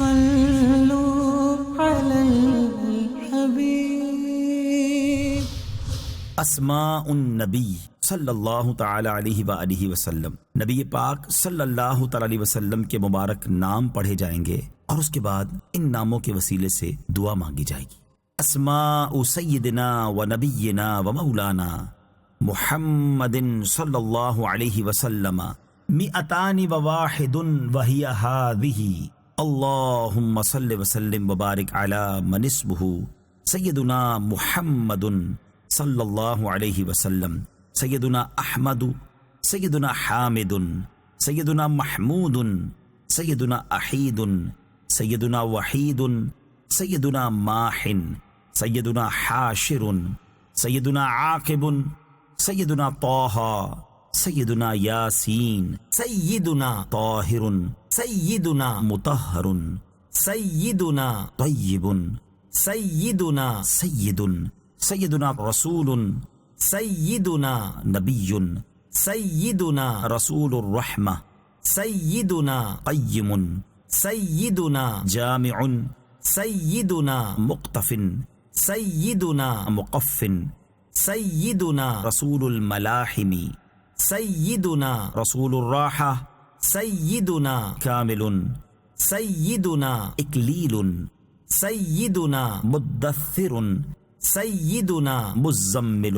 صلوا على الحبيب۔ اسماء النبی صلی اللہ تعالی علیہ وآلہ وسلم، نبی پاک صلی اللہ تعالی علیہ وسلم کے مبارک نام پڑھے جائیں گے اور اس کے بعد ان ناموں کے وسیلے سے دعا مانگی جائے گی۔ اسماء سیدنا و نبینا و مولانا محمد صلی اللہ علیہ وسلم مئتان و واحد وہی ہذہ، اللہم صلی وسلم وبارک علی من اسمہ سیدنا محمد صلی اللہ علیہ وسلم، سیدنا احمد، سیدنا حامد، سیدنا محمود، سیدنا احید، سیدنا وحید، سیدنا ماحن، سیدنا حاشر، سیدنا عاقب، سیدنا طہ، سیدنا یاسین، سیدنا طاہر، سیدنا مطہر، سیدنا طیب، سیدنا سید، سیدنا رسول، سیدنا نبی، سیدنا رسول الرحمہ، سیدنا قیم، سیدنا جامع، سیدنا مقتف، سیدنا مقف، سیدنا رسول الملاحم، سیدنا رسول الراحہ، سیدنا کامل، سیدنا اکلیل، سیدنا مدثر، سیدنا مزمل،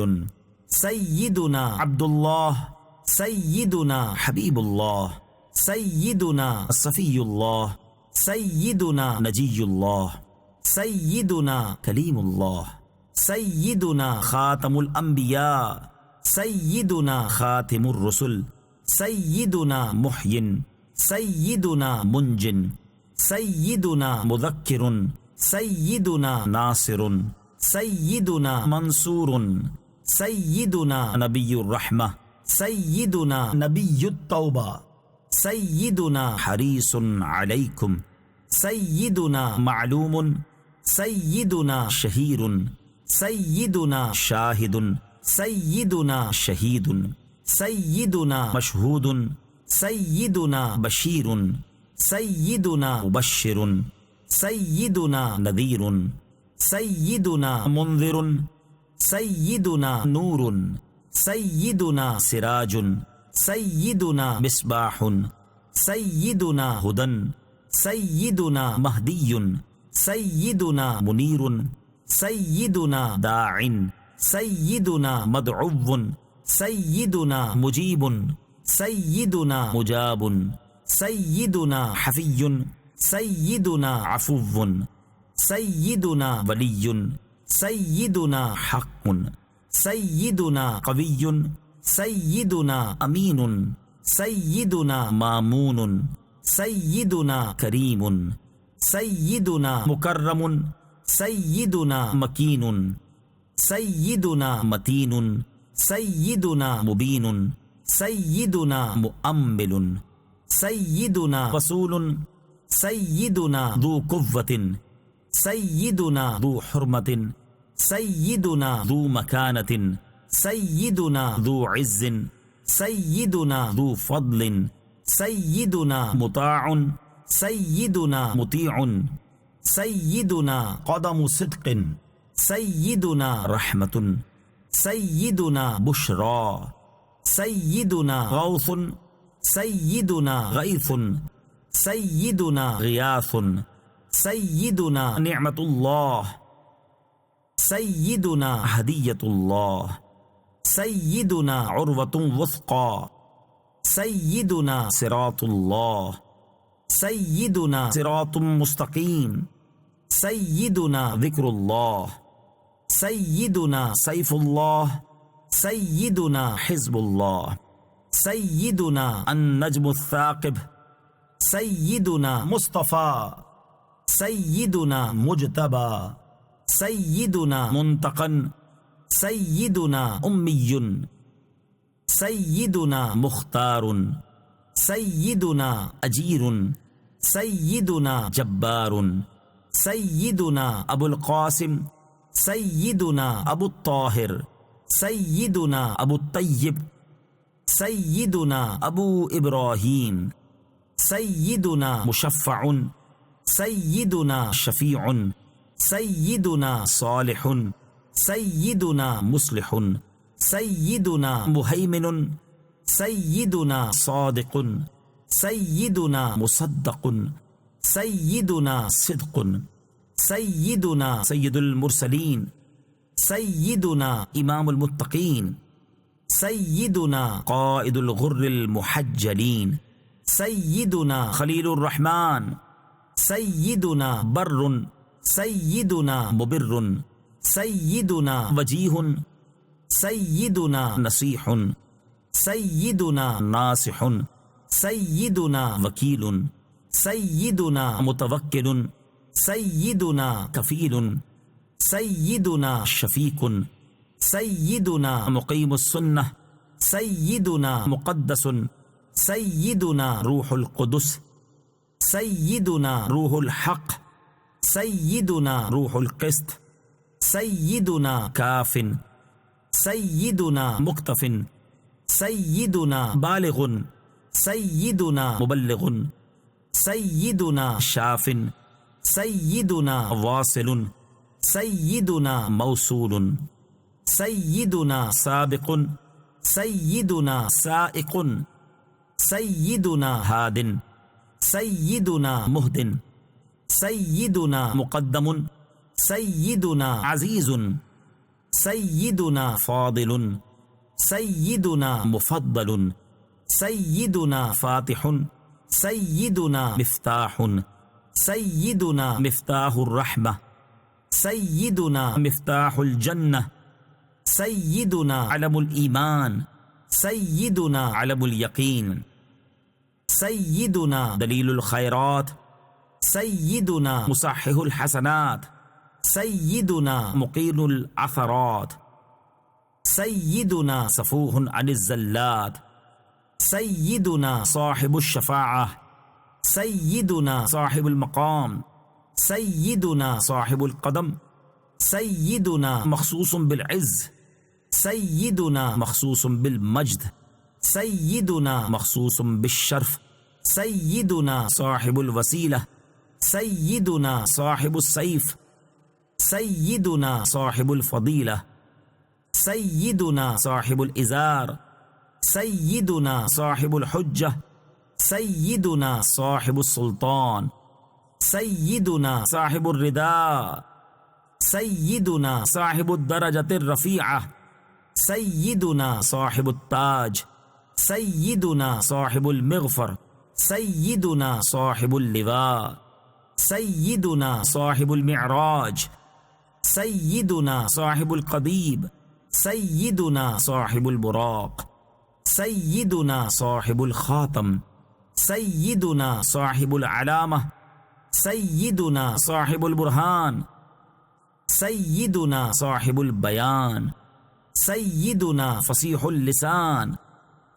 سیدنا عبداللہ، سیدنا حبیب اللہ، سیدنا صفی اللہ، سیدنا نجی اللہ، سیدنا کلیم اللہ، سیدنا خاتم الانبیاء، سیدنا خاتم الرسل، سیدنا محین، سیدنا منجن، سیدنا مذکر، سیدنا ناصر، سیدنا منصور، سیدنا نبی الرحمہ، سیدنا نبی التوبہ، سیدنا حریص علیکم، سیدنا معلوم، سیدنا شہیر، سیدنا شاہد، سیدنا شہید، سیدنا مشہود، سیدنا بشیر، سیدنا مبشر، سیدنا نذیر، سیدنا منذر، سیدنا نور، سیدنا سراج، سیدنا مصباح، سیدنا ہدی، سیدنا مہدی، سیدنا منیر، سیدنا داع، سیدنا مدعو، سیدنا مجیب، سیدنا مجاب، سیدنا حفی، سیدنا عفو، سیدنا ولی، سیدنا حق، سیدنا قوی، سیدنا امین، سیدنا مامون، سیدنا کریم، سیدنا مکرم، سیدنا مکین، سیدنا متین، سیدنا مبین، سیدنا مؤمل، سیدنا وصول، سیدنا ذو قوة، سیدنا ذو حرمة، سیدنا ذو مکانة، سیدنا ذو عز، سیدنا ذو فضل، سیدنا مطاع، سیدنا مطیع، سیدنا قدم صدق، سیدنا رحمة، سیدنا بشرا، سیدنا غوث، سیدنا غیث، سیدنا غیاث، سیدنا نعمت اللہ، سیدنا ہدیۃ اللہ، سیدنا عروۃ وثقا، سیدنا صراط اللہ، سیدنا صراط مستقیم، سیدنا ذکر اللہ، سیدنا سیف اللہ، سیدنا حزب اللہ، سیدنا النجم الثاقب، سیدنا مصطفیٰ، سیدنا مجتبی، سیدنا منتقن، سیدنا امی، سیدنا مختار، سیدنا اجیر، سیدنا جبار، سیدنا ابو القاسم، سیدنا ابو الطاہر، سیدنا ابو الطیب، سیدنا ابو ابراہیم، سیدنا مشفع، سیدنا شفیع سیدنا صالح سیدنا مصلح سیدنا مہیمن سیدنا صادق سیدنا مصدق سیدنا صدق سیدنا سید المرسلین سیدنا امام المتقین سیدنا قائد الغر المحجلین سیدنا خلیل الرحمن سیدنا بر سیدنا مبر سیدنا وجیہ سیدنا نصیح سیدنا ناصح سیدنا وکیل سیدنا متوکل سیدنا کفیل سیدنا شفیق سیدنا مقیم السنہ سیدنا مقدس سیدنا روح القدس سیدنا روح الحق سیدنا روح القسط سیدنا کاف سیدنا مکتف سیدنا بالغ سیدنا مبلغ سیدنا شاف سیدنا واصل سیدنا موصول سیدنا سابق سیدنا سائق سیدنا ہاد سیدنا مہد سیدنا مقدم سیدنا عزیز سیدنا فاضل سیدنا مفضل سیدنا فاتح سیدنا مفتاح سیدنا مفتاح الرحمہ سیدنا مفتاح الجنہ سیدنا علم الایمان سیدنا علم الیقین سیدنا دلیل الخیرات سیدنا مصحح الحسنات سیدنا مقیل العثرات سیدنا صفوح عن الزلات سیدنا صاحب الشفاعہ سیدنا صاحب المقام سیدنا صاحب القدم سیدنا مخصوص بالعز سیدنا مخصوص بالمجد سیدنا مخصوص بالشرف سیدنا صاحب الوسیلہ سیدنا صاحب السیف سیدنا صاحب الفضیلہ سیدنا صاحب الازار سیدنا صاحب الحجہ سیدنا صاحب السلطان سیدنا صاحب الرداء سیدنا صاحب الدرجة الرفیعہ سیدنا صاحب التاج سیدنا صاحب المغفر سیدنا صاحب اللواء سیدنا صاحب المعراج سیدنا صاحب القدیب سیدنا صاحب البراق سیدنا صاحب الخاتم سیدنا صاحب العلامہ سیدنا صاحب البرہان سیدنا صاحب البیان سیدنا فصیح اللسان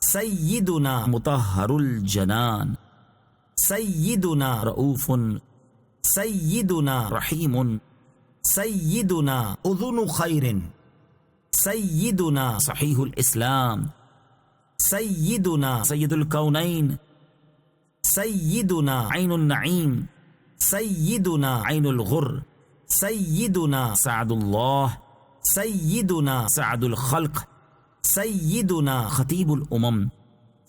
سیدنا مطہر الجنان سیدنا رؤوف سیدنا رحیم سیدنا اذن خیر سیدنا صحیح الاسلام سیدنا سید الکونین سیدنا عین النعیم سیدنا عین الغر سیدنا سعد اللہ سیدنا سعد الخلق سیدنا خطیب الامم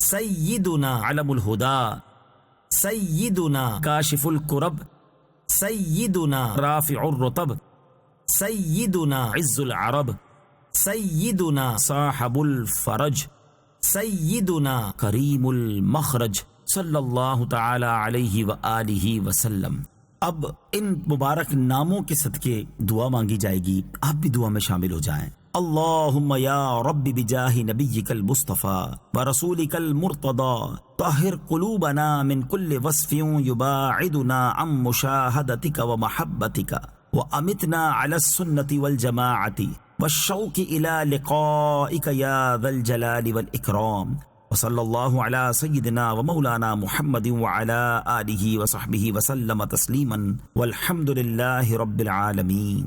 سیدنا علم الہدا سیدنا کاشف الکرب سیدنا رافع الرتب سیدنا عز العرب سیدنا صاحب الفرج سیدنا کریم المخرج صلی اللہ تعالی علیہ وآلہ وسلم۔ اب ان مبارک ناموں کے صدقے دعا مانگی جائے گی، آپ بھی دعا میں شامل ہو جائیں۔ اللہم یا رب بجاہ نبیک المصطفیٰ ورسولک المرتضی طہر قلوبنا من کل وصف یباعدنا عن مشاہدتک ومحبتک وامتنا علی السنة والجماعة والشوق الى لقائک یا ذا الجلال والاکرام، وصلی اللہ علی سیدنا ومولانا محمد وعلی آلہ وصحبہ وسلم تسلیما والحمد للہ رب العالمین۔